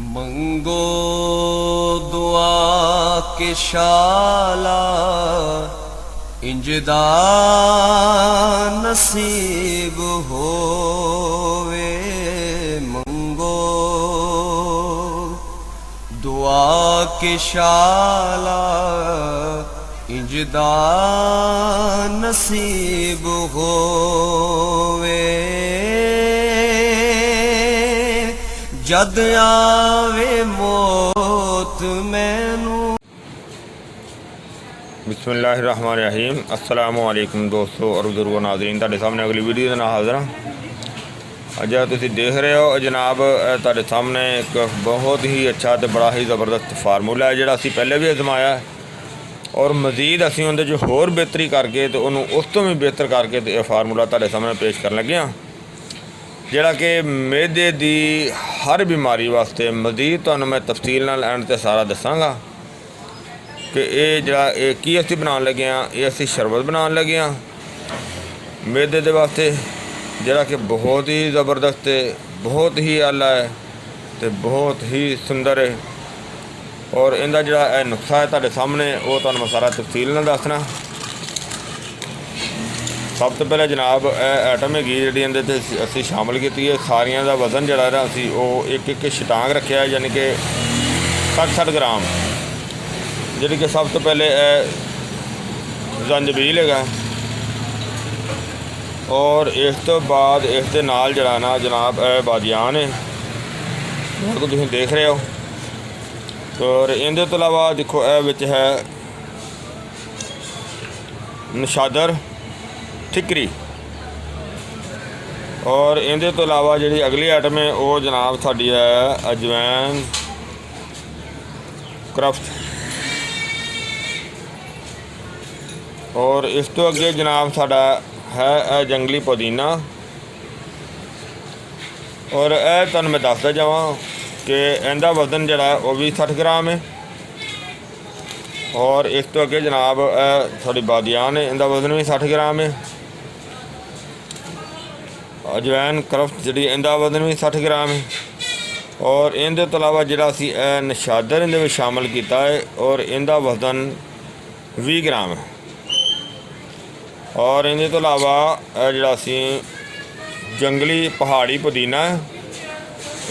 मंगो दुआ के शाला इंजदा नसीब होवे। मंगो दुआ के शाला इंजदा नसीब होवे। जद आवे मौत मैनू। बिस्मिल्लाहिर्रहमानिर्रहीम। अस्सलामु अलैकुम दोस्तों और बुजुर्गो नाज़रीन, तुहाडे सामने अगली वीडियो दे नाल हाज़र हां। अज तुसीं देख रहे हो जनाब, तुहाडे सामने एक बहुत ही अच्छा तो बड़ा ही ज़बरदस्त फार्मूला है जिहड़ा असीं पहले भी आजमाया और मज़ीद असीं उहदे च होर बेहतरी करके तो उहनूं उस तो भी बेहतर करके तो यह फार्मूला तुहाडे सामने पेश करन लगे हां, जिहड़ा कि मैदे दी हर बीमारी वास्ते मज़ीद तुहानूं मैं तफसील नाल एंड ते सारा दसांगा कि ये जरा की असीं बनाउण लगे हां। ये असीं शरबत बनाउण लगे हां मैदे दे वास्ते, जिहड़ा कि बहुत ही ज़बरदस्त है, बहुत ही आला है तो बहुत ही सुंदर है। और इहदा जिहड़ा नुस्खा है तुहाडे सामने वो तुहानूं मैं सारा तफसील नाल दसना। सब तो पहले जनाब आइटम हैगी जी इहदे ते असीं शामिल की है। सारियां दा वज़न जिहड़ा ना असीं वो एक छटांग रखिया है, यानी कि 60 ग्राम, जिहड़ी कि सब तो पहले जंजबील है और इस तो बाद इस दे नाल जिहड़ा ना जनाब बादियान है जो तुसीं देख रहे हो। और इहदे तो इलावा देखो विच है नशादर ठिकरी। और इहदे तो इलावा जिहड़ी अगली आइटम है वो जनाब साडी है अजवैन क्रफ्ट। और इस तो अगे जनाब साडा है जंगली पुदीना। और यह तुहानूं मैं दसदा जावां कि इहदा वज़न जिहड़ा वो भी 60 ग्राम है। और इस तो अगे जनाब साडी बादियान है, इहदा वज़न भी 60 ग्राम है। अजवैन क्रफ्ट जी इहदा वज़न भी 60 ग्राम है। और इहदे तो इलावा जिहड़ा असीं नशादर इहदे विच शामिल किया है और इहदा वज़न 20 ग्राम है। और इहदे तो इलावा जिहड़ा असीं जंगली पहाड़ी पुदीना है,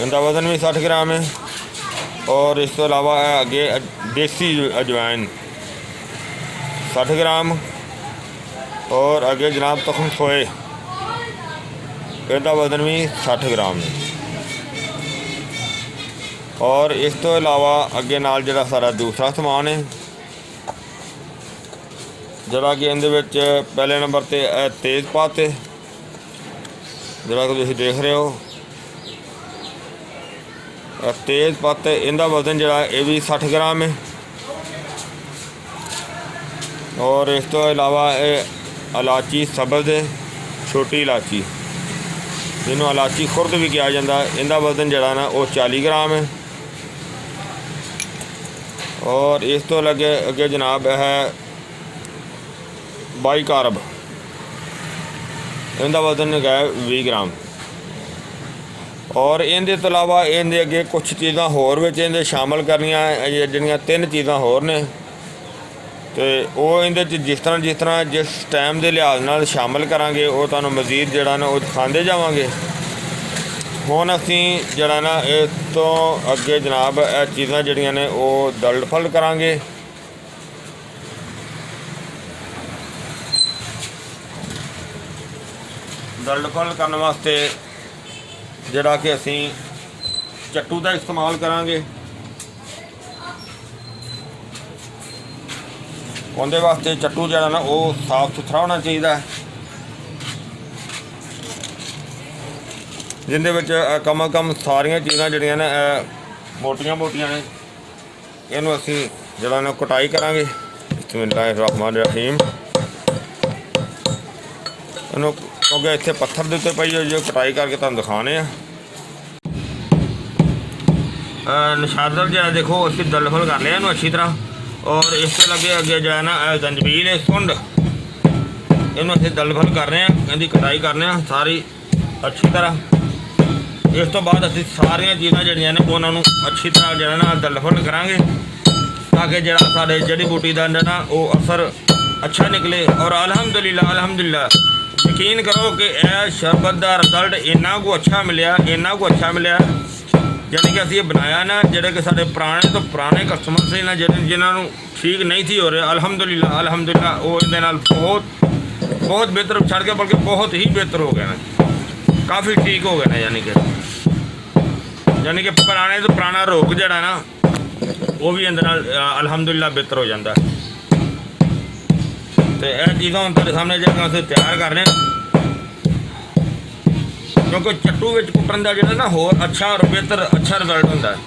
इहदा वज़न भी 60 ग्राम है। और इस तो इलावा अगे देसी अजवैन 60 ग्राम। और अगे जनाब तखम सोए, इहदा वज़न भी 60 ग्राम है। और इस तो इलावा अगे नाल जिहड़ा सारा दूसरा समान है, जिहड़ा कि इहदे विच पहले नंबर ते तेज़पात है, जिहड़ा कि तुसीं देख रहे हो तेज़पात। इहदा वज़न जिहड़ा ये भी 60 ग्राम है। और इस तो इलावा इलाची सब्ज़ है, छोटी इलाची जिन्होंने इलाची खुरद भी कहा जाता है, इहदा वज़न जिहड़ा ना वो 40 ग्राम है। और इस तो लगे अगे जनाब है बाईकारब, इहदा वज़न है 20 ग्राम। और इहदे तो इलावा इहदे अगे कुछ चीज़ां होर विच इहदे शामिल करनियां, जिहड़ियां 3 चीज़ां होर ने तो वो इहदे जिस तरह जिस टाइम के लिहाज नाल शामिल करांगे वो तुहानूं मज़ीद जिहड़ा ना वो दिखांदे जावांगे। हुण असीं जिहड़ा ना इस तो अगे जनाब ये चीज़ां जिहड़ियां ने वो दलद फलद करांगे। दलद फलद करने वास्ते जिहड़ा कि असीं चट्टू का इस्तेमाल करांगे। उहदे वास्ते चट्टू जिहड़ा ना वो साफ सुथरा होना चाहिए, जिहदे विच कम अज़ कम सारियां चीज़ां जिहड़ियां ने मोटियां मोटियां ने, इहनूं असीं जिहड़ा ना कटाई करांगे। बिस्मिल्लाहिर्रहमानिर्रहीम। इहनूं क्योंकि इत्थे पत्थर दे उत्ते पई जो कटाई करके तुहानूं दिखाने आ। नशादर जो है देखो असीं दलफल कर लिया इन्हूं अच्छी तरह। और इस तो लगे अगे जो है ना जंजबील है, सुंड, इन्हूं असीं दलफल कर रहे हैं, इहदी कटाई करने सारी अच्छी तरह। इस तो बाद असीं सारियां चीज़ां जिहड़ियां ने उन्हां नूं अच्छी तरह जिहड़ा ना दलफल करांगे ताकि जिहड़ा साडे जड़ी बूटी दा ना वो असर अच्छा निकले। और अल्हम्दुलिल्लाह यकीन करो कि यह शरबत का रिजल्ट इन्ना को अच्छा मिलया यानी कि असीं बनाया ना जिहड़े कि साडे पुराने कस्टमर से ना जिन्हां नूं ठीक नहीं थी हो रहा, अल्हम्दुलिल्लाह वो इहदे नाल बहुत बेहतर छड़ के बल्कि बहुत ही बेहतर हो गया ना, काफ़ी ठीक हो गया ना। यानी कि पुराने तो पुराना रोग जड़ा ना वो भी इहदे नाल अल्हम्दुलिल्लाह बेहतर हो जाता है। तो यह चीज़ां हुण तुहाडे सामने जो असीं तैयार कर रहे हैं, क्योंकि चट्टू विच कुट्टण दा जिहड़ा ना होर अच्छा और बेहतर अच्छा रिजल्ट हुंदा है।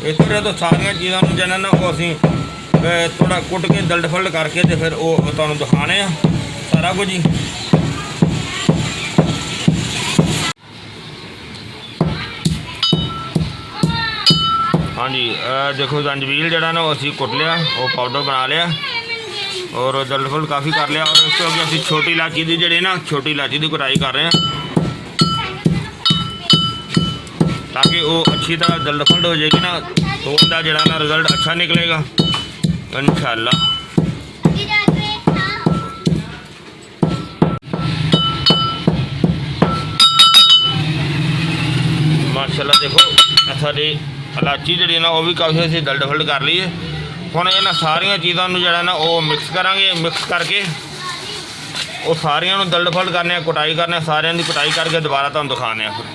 इस तरह तो सारियां चीज़ां नूं जिहड़ा ना वो असीं थोड़ा कुट के दलदफल करके तो फिर वो तुहानूं दिखाने आ सारा कुछ ही। हाँ जी, देखो जंजबील जड़ा ना असी कुट लिया, वो पाउडर बना लिया और दलदफल काफ़ी कर लिया। और इसके अगे असी छोटी इलाची की जी ना छोटी इलाची की कुटाई कर रहे हैं ताकि वो अच्छी तरह दलदफल हो जाएगी ना, तो उनका जड़ा ना रिजल्ट अच्छा निकलेगा इंशाअल्लाह। माशाल्लाह देखो सारी इलाची जी ना वो भी काफ़ी असीं दलदफल कर ली है। हुण इन्हां सारियां चीज़ों नूं जिहड़ा ना वो मिक्स करांगे, मिक्स करके वो सारियां नूं दलदफल करने, कुटाई करने, सारियां दी कुटाई करके दोबारा तुहानूं दिखाने फिर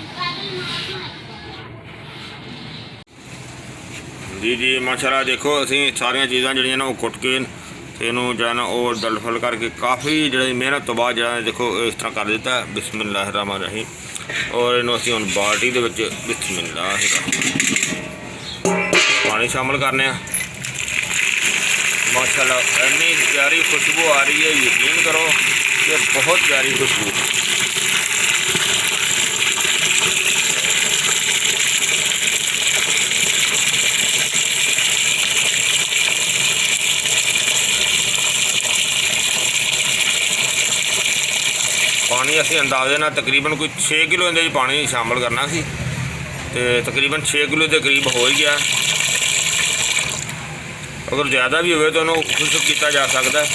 जी माशाल्लाह देखो असीं सारियां चीज़ां जिहड़ियां ना वो कुट के इनू जो है ना वो दलदफल करके काफ़ी जी मेहनत तो बाद जो देखो इस तरह कर दिता है। बिस्मिल्लाहिर्रहमानिर्रहीम। और इनू असीं हुण बाल्टी दे विच बिस्मिल्लाह पानी शामिल करने। माशाल्लाह इन्नी प्यारी खुशबू आ रही है, यकीन करो कि बहुत प्यारी खुशबू। पानी असीं अंदाजे नाल तकरीबन कोई 6 किलो इहदे पानी शामिल करना सी, तो तकरीबन 6 किलो के करीब हो ही गया। अगर ज़्यादा भी हो तो इन्हूं खुश्क किया जा सकता है।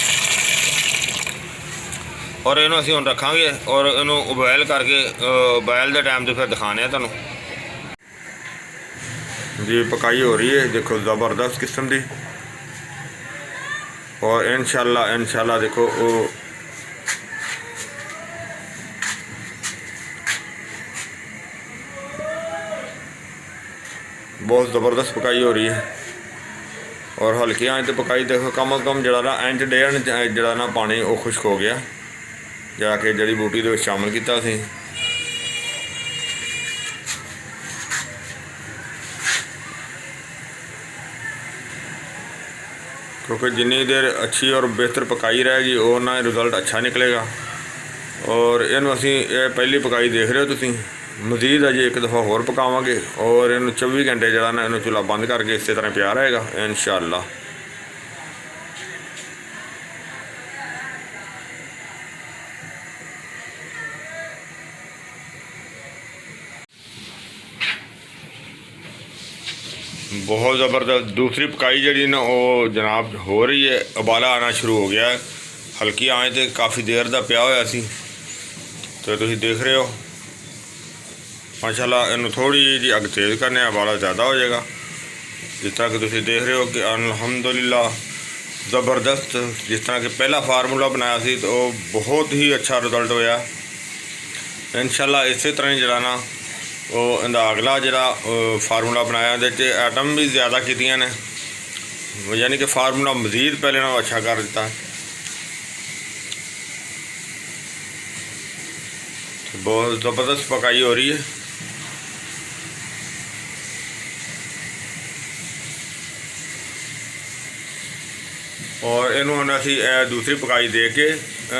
और इन्हूं असीं हुण रखांगे और इन्हूं उबॉयल करके उबॉयल के टाइम तो फिर दिखाने तुहानूं जी। पकाई हो रही है देखो ज़बरदस्त किस्म की। और इंशाअल्लाह देखो वो बहुत ज़बरदस्त पकाई हो रही है। और हल्की आंच ते पकाई देखो कम अज़ कम जड़ा ना इंच डेढ़ जड़ा ना पानी वो खुश्क हो गया जाके जड़ी बूटी दे शामिल किया सी। क्योंकि जिन्नी देर अच्छी और बेहतर पकाई रहेगी उन्ना रिजल्ट अच्छा निकलेगा। और इनू असीं पहली पकाई देख रहे हो तुसीं, मज़ीद अजे एक दफ़ा होर पकावांगे और इनू 24 घंटे जड़ा ना इनू चूल्हा बंद करके इस तरह पिया रहेगा इंशाअल्लाह। बहुत ज़बरदस्त दूसरी पकाई जी ना वो जनाब हो रही है, उबाला आना शुरू हो गया है। हल्की आंच ते काफ़ी देर का पिया होया सी, तो तुसीं देख रहे हो माशाल्लाह। इनू थोड़ी जी अग तेज़ करने, उबाला ज़्यादा हो जाएगा। जिस तरह कि तुसीं देख रहे हो कि अल्हम्दुलिल्लाह ज़बरदस्त, जिस तरह कि पहला फार्मूला बनाया सी तो बहुत ही अच्छा रिजल्ट होया। इंशाअल्लाह इस तरह ही जड़ा ना वो इंदा अगला जड़ा फार्मूला बनाया इहदे आइटम भी ज़्यादा कीतियां ने, यानी कि फार्मूला मज़ीद पहले ना अच्छा कर दिता। बहुत ज़बरदस्त पकाई हो रही है। और इनू हम असी दूसरी पकाई दे के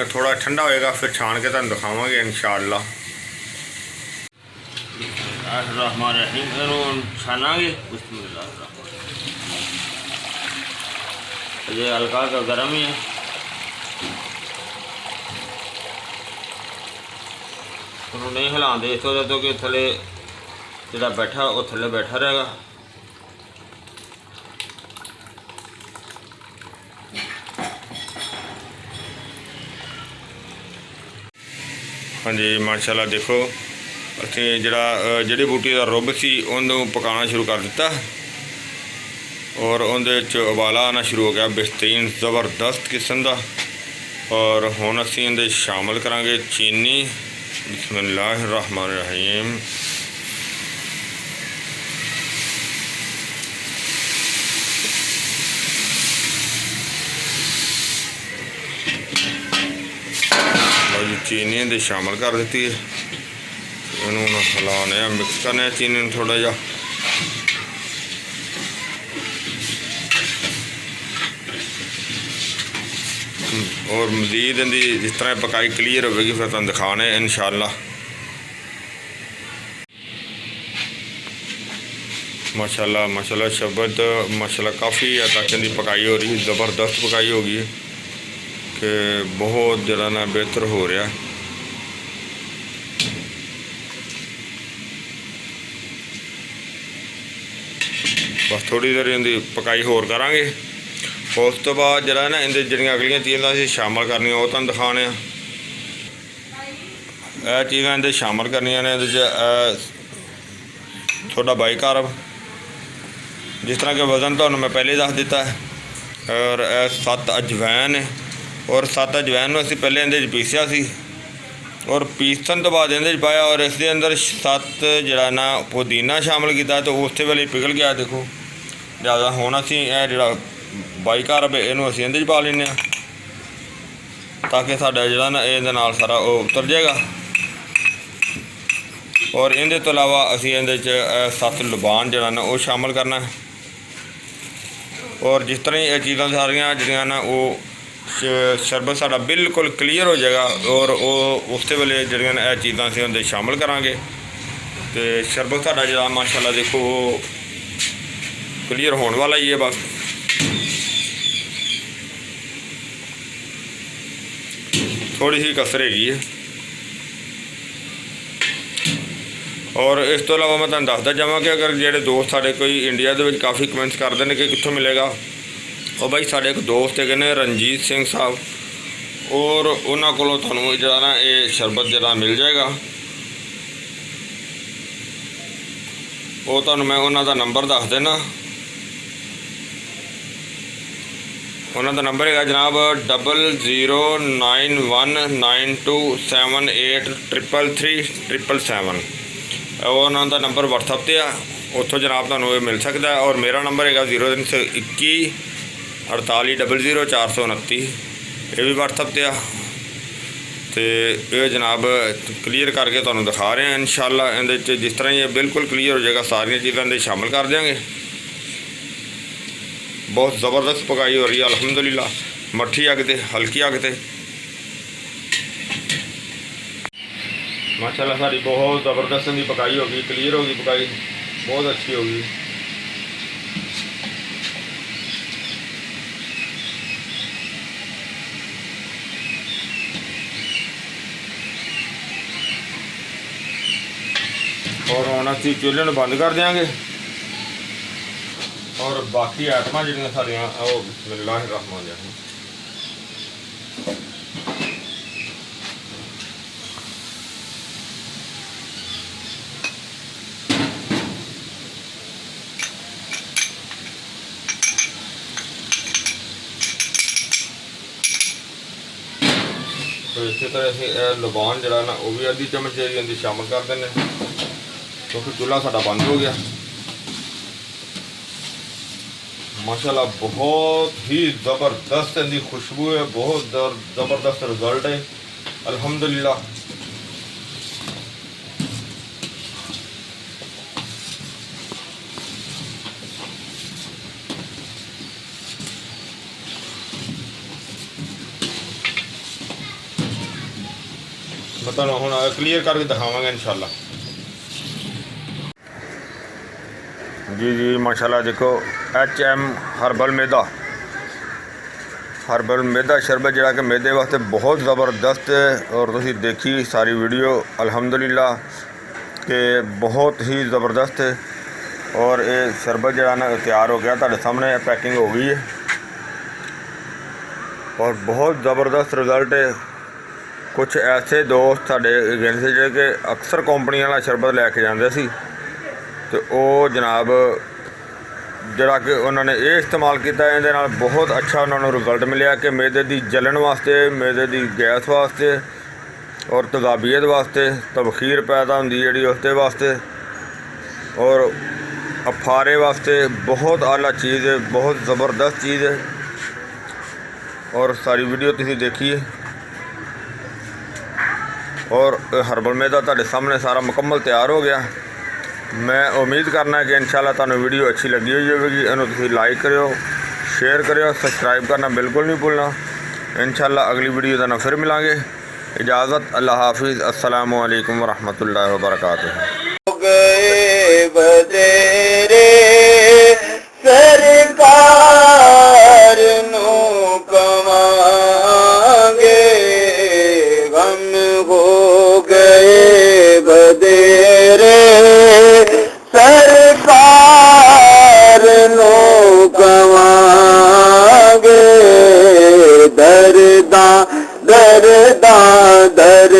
थोड़ा ठंडा होएगा फिर छान के तुहानूं दिखावांगे इंशाअल्लाह। रहमान रहीम इनू छानांगे। ये हल्का सा गर्म ही है। ਉਹਨੂੰ ਨਹੀਂ ਹਿਲਾਉਂਦੇ ਇਸ ਵਜ੍ਹਾ ਤੋਂ ਕਿ ਥੱਲੇ ਜਿਹੜਾ ਬੈਠਾ ਉਹ ਥੱਲੇ ਬੈਠਾ ਰਹੇਗਾ। ਹਾਂਜੀ ਮਾਸ਼ਾਅੱਲਾ ਦੇਖੋ ਅਸੀਂ ਜਿਹੜਾ ਜੜੀ ਬੂਟੀ ਦਾ ਰੁੱਬ ਸੀ ਉਹਨੂੰ ਪਕਾਉਣਾ ਸ਼ੁਰੂ ਕਰ ਦਿੱਤਾ ਔਰ ਉਹਦੇ ਵਿੱਚ ਉਬਾਲਾ ਆਉਣਾ ਸ਼ੁਰੂ ਹੋ ਗਿਆ ਬਿਹਤਰੀਨ ਜ਼ਬਰਦਸਤ ਕਿਸਮ ਦਾ। ਔਰ ਹੁਣ ਅਸੀਂ ਇਹਦੇ ਸ਼ਾਮਲ ਕਰਾਂਗੇ ਚੀਨੀ। ਬਿਸमिल्लाह रहमान रहीम। चीनी दे शामिल कर दी है। इन्होंने हिलाने मिक्स करने चीनी थोड़ा जा। और मजीद इनकी जिस तरह पकाई क्लीयर होगी फिर तुम दिखाने इंशाअल्लाह। माशाअल्लाह माशाअल्लाह शरबत माशाअल्लाह काफ़ी हद तक इनकी पकाई हो रही, ज़बरदस्त पकाई होगी कि बहुत जरा ना बेहतर हो रहा। बस थोड़ी देर इनकी पकाई होर करांगे। उस तो बाद जरा ना इनके जड़ियाँ अगलियाँ चीज़ां असीं शामिल करनियां वो तुहानूं दिखाने। यह चीज़ां इहदे शामिल करनियां ने। थोड़ा बाइकार्ब जिस तरह के वज़न तो मैं पहले दस दिता है। और 7 अजवैन है और 7 अजवैन में असीं पहले इहदे पीसिया सी और पीसन तो बाद इहदे पाया और इसके अंदर 7 जरा ना पुदीना शामिल किया तो उस वेले पिघल गया। देखो ज़्यादा हुण असीं यह जिहड़ा बाइकार्ब इहनूं असीं इहदे पा लैंदे हां ताकि साडा जिहड़ा ना इहदे नाल सारा वो उतर जाएगा। और इहदे तो इलावा असीं इहदे 7 लुबान जिहड़ा ना वो शामिल करना है। और जिस तरह ये चीज़ां सारियां जिहड़ियां ना वो शरबत साडा बिल्कुल क्लीयर हो जाएगा और वो उस वेले जिहड़ियां ना चीज़ां असीं उहदे शामिल करांगे तो शरबत साडा जिहड़ा माशाअल्लाह देखो वो क्लीयर होने वाला ही है। बस थोड़ी सी कसर हैगी है। और इस तो इलावा मैं तुहानूं दसदा जावां कि अगर जिहड़े दोस्त साडे कोई इंडिया दे विच काफ़ी कमेंट्स करदे ने कि कित्थों मिलेगा, और भाई साडे एक दोस्त है ने रणजीत सिंह साहब और उन्हां कोलों तुहानूं जिहड़ा ना ये शरबत जिहड़ा मिल जाएगा। वो तुहानूं मैं उन्हां दा नंबर दस देना। उन्हां दा नंबर है जनाब 009192783337 उन्हां दा नंबर WhatsApp ते आ, उत्थों जनाब तुहानूं ये मिल सकता है। और मेरा नंबर है 0321 48 00 429 ये भी WhatsApp ते आ। तो ये जनाब क्लीयर करके तुहानूं दिखा रहे हैं इंशाअल्लाह। इहदे च जिस तरह ये बिल्कुल क्लीयर हो जाएगा सारियां चीज़ां इहदे शामिल कर देंगे। बहुत ज़बरदस्त पकाई हो रही है अल्हम्दुलिल्लाह। मट्ठी अग ते हल्की अग ते माशाअल्लाह सारी बहुत ज़बरदस्त इनकी पकाई होगी, क्लीयर होगी पकाई, बहुत अच्छी होगी। और हुण असीं चूल्हे नूं बंद कर देंगे और बाकी आइटमां जिहड़ियां सारियां ओह बिस्मिल्लाह रहमान रहीम। तो इसी तरह असीं लुबान जिहड़ा ना वो भी आधी चम्मच जिहड़ी शामिल कर देने क्योंकि चूल्हा साडा बंद हो गया। माशाल्लाह बहुत ही ज़बरदस्त इनकी खुशबू है, बहुत ज़बरदस्त रिजल्ट है अल्हम्दुलिल्लाह। मैं तुहानूं हुण क्लीयर करके दिखावांगा इंशाअल्लाह। जी जी माशाल्लाह देखो HM हर्बल मैदा हर्बल मैदा शरबत जिहड़ा कि मैदे वास्ते बहुत ज़बरदस्त है और तुसीं देखी सारी वीडियो अल्हम्दुलिल्लाह कि बहुत ही ज़बरदस्त है। और ये शरबत जिहड़ा ना तैयार हो गया, तुहाडे सामने पैकिंग हो गई है और बहुत ज़बरदस्त रिज़ल्ट है। कुछ ऐसे दोस्त साडे गए सी जिहड़े कि अक्सर कंपनी वाला शरबत लैके जांदे सी ते ओह जनाब जिहड़ा कि उन्होंने ये इस्तेमाल किया, इहदे नाल बहुत अच्छा उन्होंने रिजल्ट मिलिया कि मैदे की जलन वास्ते, मैदे की गैस वास्ते और तेज़ाबियत वास्ते, तबखीर पैदा होंदी जिहड़ी उसदे वास्ते और अफारे वास्ते बहुत आला चीज़ है, बहुत ज़बरदस्त चीज़ है। और सारी वीडियो तुसीं देखिए और हर्बल मैदा तुहाडे सामने सारा मुकम्मल तैयार हो गया। मैं उम्मीद करना कि इंशाल्लाह तुहानूं वीडियो अच्छी लगी हुई होगी। इन्हूं तुसीं लाइक करियो, शेयर करियो, सबसक्राइब करना बिल्कुल नहीं भूलना। इंशाल्लाह अगली वीडियो दा फिर मिलांगे। इजाज़त, अल्लाह हाफिज़, अस्सलामु अलैकुम वरहमतुल्लाहि वबरकातुहू। गए बतेरे सरकार नु कमांगे, गम हो गए बतेरे सरकार नु कमांगे, दर्दा दर्दा दर